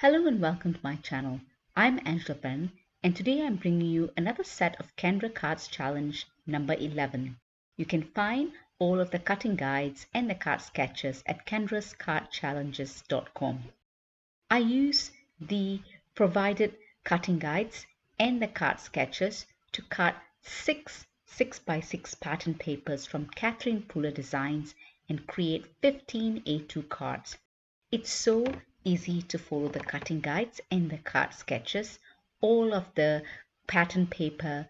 Hello and welcome to my channel. I'm Angela Ben and today I'm bringing you another set of Canva Cards Challenge number 11. You can find all of the cutting guides and the card sketches at canvascardchallenges.com. I use the provided cutting guides and the card sketches to cut 6x6 pattern papers from Catherine Puller Designs and create 15 A2 cards. It's so easy to follow the cutting guides and the card sketches. All of the pattern paper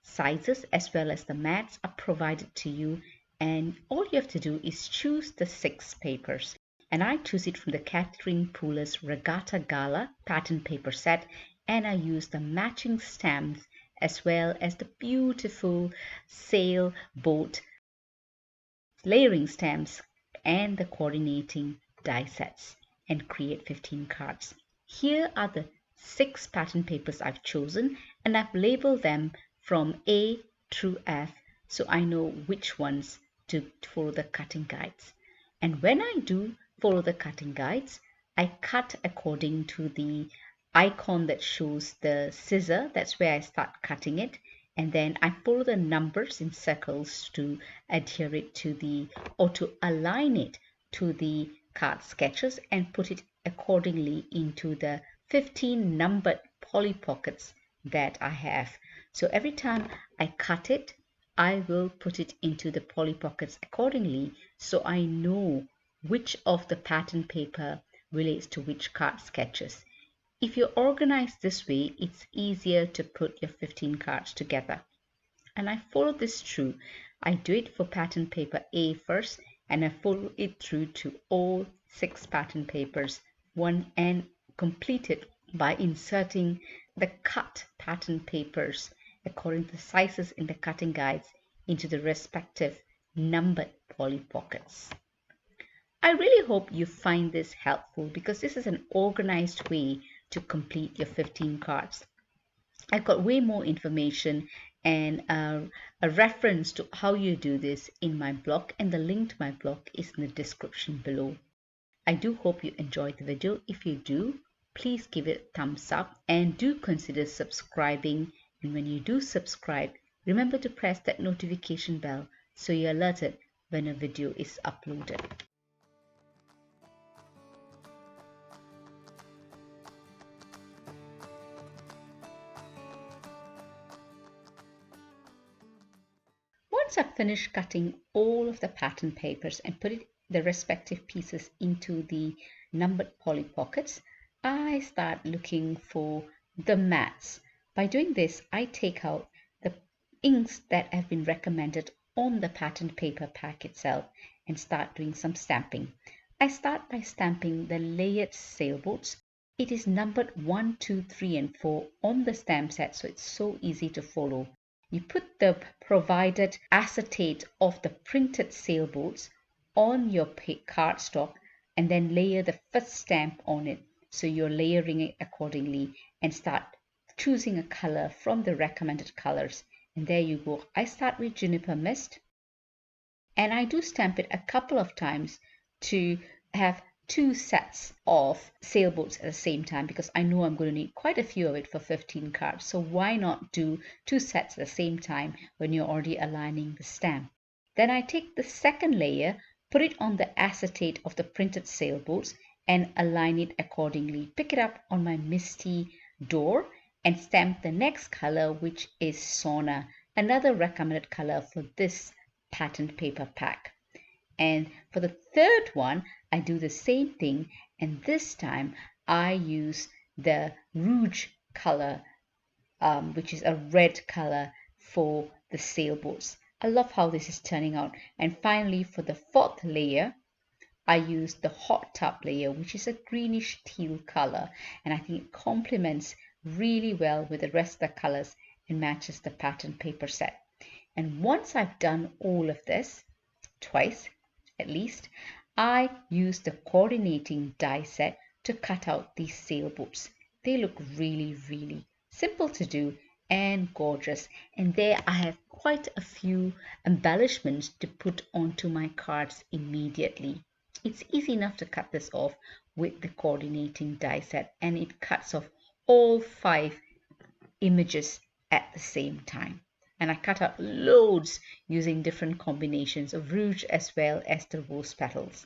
sizes as well as the mats are provided to you, and all you have to do is choose the 6 papers. And I choose it from the Catherine Puller's Regatta Gala pattern paper set, and I use the matching stamps as well as the beautiful sailboat layering stamps and the coordinating die sets and create 15 cards. Here are the 6 pattern papers I've chosen, and I've labeled them from A through F so I know which ones to follow the cutting guides. And when I do follow the cutting guides, I cut according to the icon that shows the scissor. That's where I start cutting it, and then I follow the numbers in circles to adhere it to the or to align it to the card sketches and put it accordingly into the 15 numbered poly pockets that I have. So every time I cut it, I will put it into the poly pockets accordingly so I know which of the pattern paper relates to which card sketches. If you're organized this way, it's easier to put your 15 cards together. And I follow this through. I do it for pattern paper A first, and I follow it through to all 6 pattern papers, and complete it by inserting the cut pattern papers according to the sizes in the cutting guides into the respective numbered poly pockets. I really hope you find this helpful because this is an organized way to complete your 15 cards. I've got way more information and a reference to how you do this in my blog, and the link to my blog is in the description below. I do hope you enjoyed the video. If you do, please give it a thumbs up and do consider subscribing. And when you do subscribe, remember to press that notification bell so you're alerted when a video is uploaded. Once I've finished cutting all of the pattern papers and put the respective pieces into the numbered poly pockets, I start looking for the mats. By doing this, I take out the inks that have been recommended on the pattern paper pack itself and start doing some stamping. I start by stamping the layered sailboats. It is numbered 1, 2, 3, and 4 on the stamp set, so it's so easy to follow. You put the provided acetate of the printed sailboats on your cardstock and then layer the first stamp on it. So you're layering it accordingly and start choosing a color from the recommended colors. And there you go. I start with Juniper Mist, and I do stamp it a couple of times to have 2 sets of sailboats at the same time, because I know I'm going to need quite a few of it for 15 cards. So why not do 2 sets at the same time when you're already aligning the stamp? Then I take the second layer, put it on the acetate of the printed sailboats and align it accordingly. Pick it up on my Misty door and stamp the next color, which is Sauna, another recommended color for this pattern paper pack. And for the third one, I do the same thing, and this time I use the Rouge color, which is a red color for the sailboats. I love how this is turning out. And finally, for the fourth layer, I use the Hot Tub layer, which is a greenish teal color, and I think it complements really well with the rest of the colors and matches the pattern paper set. And once I've done all of this, twice at least, I use the coordinating die set to cut out these sailboats. They look really, really simple to do and gorgeous. And there I have quite a few embellishments to put onto my cards immediately. It's easy enough to cut this off with the coordinating die set, and it cuts off all 5 images at the same time. And I cut out loads using different combinations of rouge as well as the rose petals.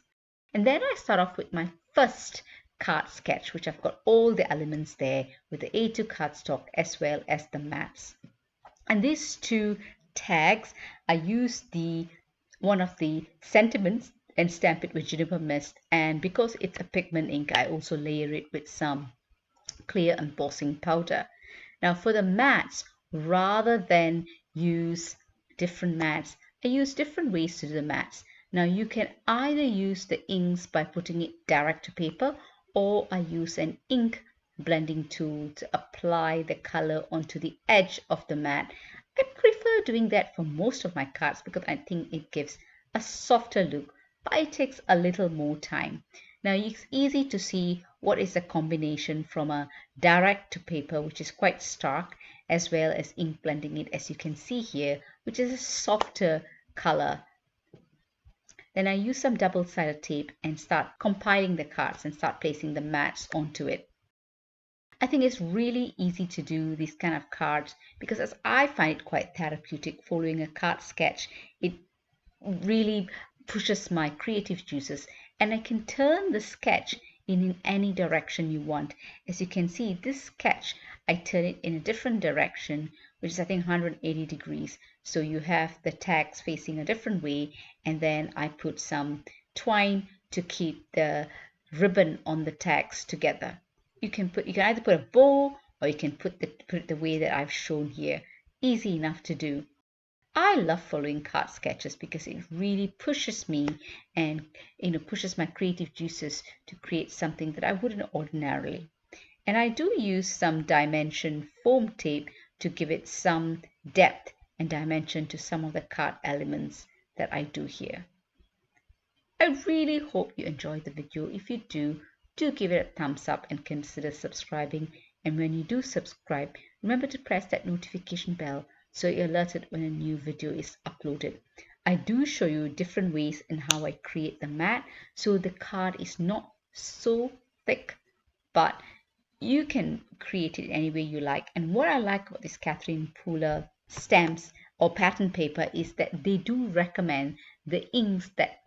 And then I start off with my first card sketch, which I've got all the elements there with the A2 cardstock as well as the mats. And these 2 tags, I use one of the sentiments and stamp it with juniper mist, and because it's a pigment ink, I also layer it with some clear embossing powder. Now for the mats, rather than use different mats, I use different ways to do the mats. Now you can either use the inks by putting it direct to paper, or I use an ink blending tool to apply the color onto the edge of the mat. I prefer doing that for most of my cards because I think it gives a softer look, but it takes a little more time. Now it's easy to see what is the combination from a direct to paper, which is quite stark, as well as ink blending it, as you can see here, which is a softer color. Then I use some double-sided tape and start compiling the cards and start placing the mats onto it. I think it's really easy to do these kind of cards because as I find it quite therapeutic following a card sketch, it really pushes my creative juices, and I can turn the sketch in any direction you want. As you can see, this sketch, I turn it in a different direction, which is I think 180 degrees. So you have the tags facing a different way, and then I put some twine to keep the ribbon on the tags together. You can either put a bow, or you can put it the way that I've shown here. Easy enough to do. I love following card sketches because it really pushes me and pushes my creative juices to create something that I wouldn't ordinarily. And I do use some dimension foam tape to give it some depth and dimension to some of the card elements that I do here. I really hope you enjoyed the video. If you do give it a thumbs up and consider subscribing. And when you do subscribe, remember to press that notification bell so you're alerted when a new video is uploaded. I do show you different ways in how I create the mat, so the card is not so thick, but you can create it any way you like. And what I like about this Catherine Pooler stamps or pattern paper is that they do recommend the inks that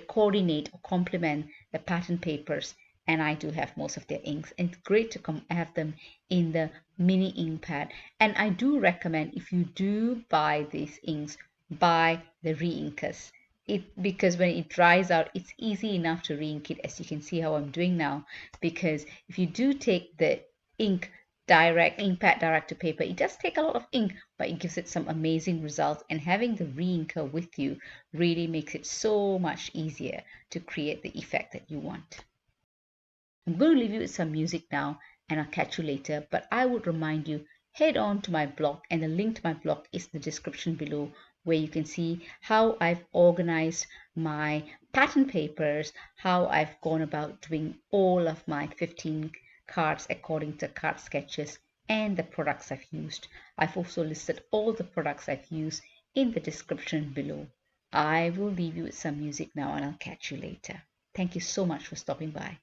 coordinate or complement the pattern papers, and I do have most of their inks, and it's great to have them in the mini ink pad. And I do recommend, if you do buy these inks, buy the re-inkers. Because when it dries out, it's easy enough to re-ink it, as you can see how I'm doing now. Because if you do take the ink pad direct to paper, it does take a lot of ink, but it gives it some amazing results, and having the re-inker with you really makes it so much easier to create the effect that you want. I'm going to leave you with some music now, and I'll catch you later, but I would remind you, head on to my blog, and the link to my blog is in the description below, where you can see how I've organized my pattern papers, how I've gone about doing all of my 15 cards according to card sketches, and the products I've used. I've also listed all the products I've used in the description below. I will leave you with some music now, and I'll catch you later. Thank you so much for stopping by.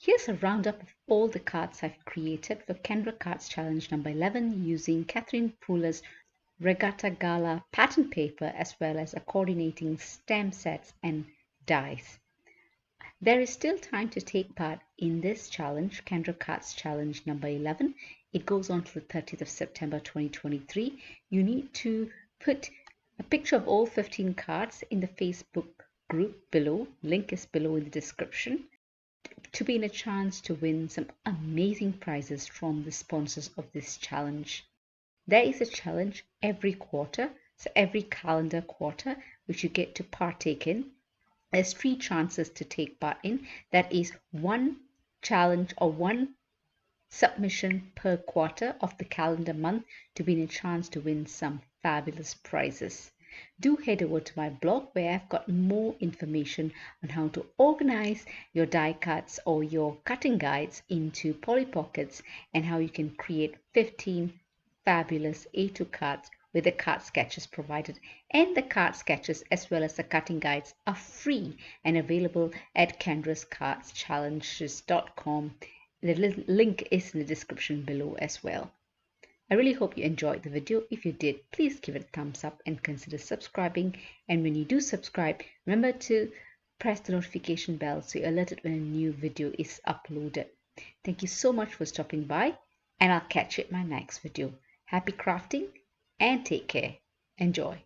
Here's a roundup of all the cards I've created for Kendra Cards Challenge number 11 using Catherine Pooler's Regatta Gala pattern paper as well as a coordinating stamp sets and dies. There is still time to take part in this challenge, Kendra Cards Challenge number 11. It goes on till the 30th of September 2023. You need to put a picture of all 15 cards in the Facebook group below. Link is below in the description to be in a chance to win some amazing prizes from the sponsors of this challenge. There is a challenge every quarter, so every calendar quarter, which you get to partake in. There's 3 chances to take part in. That is one challenge or one submission per quarter of the calendar month to be in a chance to win some fabulous prizes. Do head over to my blog where I've got more information on how to organize your die cuts or your cutting guides into Polly Pockets and how you can create 15 fabulous A2 cards with the card sketches provided, and the card sketches as well as the cutting guides are free and available at kendrascardschallenges.com. The link is in the description below as well. I really hope you enjoyed the video. If you did, please give it a thumbs up and consider subscribing. And when you do subscribe, remember to press the notification bell so you're alerted when a new video is uploaded. Thank you so much for stopping by, and I'll catch you at my next video. Happy crafting and take care. Enjoy.